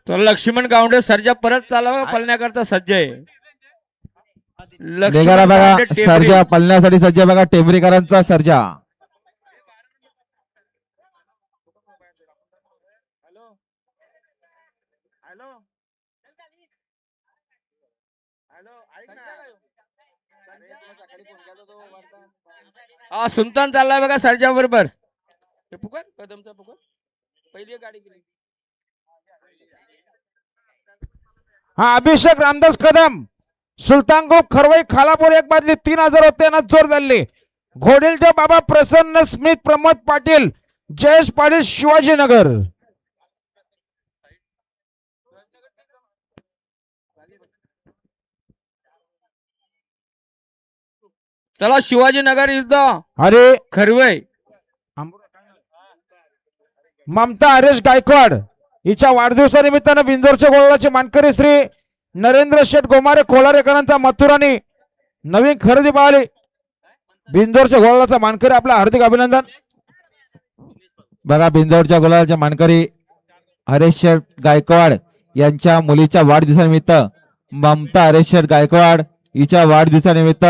तो लक्ष्मण गावंडे सर्जा परत चालावा पळण्याकरता सज्ज आहे. निघाला बघा सर्जा पळण्यासाठी सज्ज बघा टेंभरीकरांचा सर्जा. हा सुलतान चाललाय बघा सर्जा बरोबर. पुकार कदमचा पुकार पहिली गाडी गेली. हा अभिषेक रामदास कदम सुलतान गो खरवई खालापूर एक बादली 3000 होते ना जोर झाले. घोडेलचे बाबा प्रसन्न स्मित प्रमोद पाटील जयेश पाटील शिवाजीनगर. चला शिवाजीनगर युद्ध अरे खरवई. ममता हरेश गायकवाड हिच्या वाढदिवसानिमित्तानं बिंदोरच्या गोळाचे मानकरी श्री नरेंद्र शेठ गोमारे खोलारेकरांचा मथुराने नवीन खरेदी पाहिली. बिंदोरच्या गोळाचा मानकरी आपला हार्दिक अभिनंदन. बघा बिंदोरच्या गुलालच्या मानकरी हरेश शेठ गायकवाड यांच्या मुलीच्या वाढदिवसानिमित्त ममता हरेश शेठ गायकवाड हिच्या वाढदिवसानिमित्त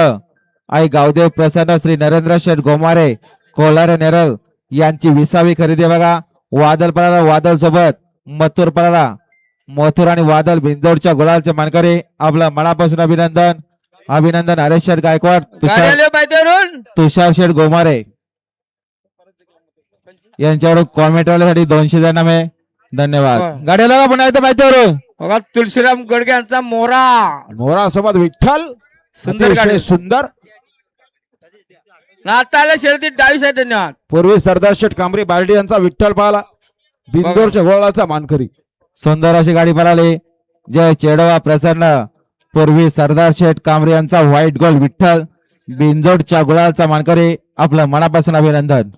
आई गावदेव प्रसन्न श्री नरेंद्र शेठ गोमारे कोलारे नेरळ यांची 20वी खरेदी बघा. वादळ पळाला वादळ सोबत मथुर पळाला मथुर आणि वादळ बिंदोरच्या गुलालचे मानकरी आपलं मनापासून अभिनंदन. अभिनंदन हरेश शेठ गायकवाड तुषार शेठ गोमारे यांच्याकडून कॉमेंट वाल्यासाठी 200 जणांमे धन्यवाद. गाड्याला पुन्हा येतं पाहिजे बघा तुळशीराम गडगे यांचा मोरा मोरा सोबत विठ्ठल सुंदर गाडी. सुंदर नाताला शर्यती 22 आहे. धन्यवाद. पूर्वी सरदार शेठ कांबरी बार्डी यांचा विठ्ठल पाहला बिंदोरच्या गोळाचा मानकरी. सुंदर अशी गाडी पळाली. जय चेडवा प्रसन्न पूर्वी सरदार शेठ कांबरे यांचा व्हाईट गोल्ड विठ्ठल बिंजोडच्या गुलालचा मानकरी आपलं मनापासून अभिनंदन.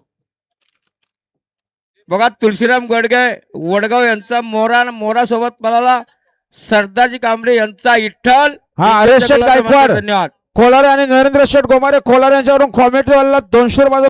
बघा तुळशीराम गडगे वडगाव यांचा मोरा मोरा सोबत पळाला सरदारजी कांबळे यांचा विठ्ठल. हा हरेश शेठ गायकवाड धन्यवाद. कोलारे आणि नरेंद्र शेठ गोमारे कोलारे यांच्यावरून कॉमेंट्री वाला 200 रुपये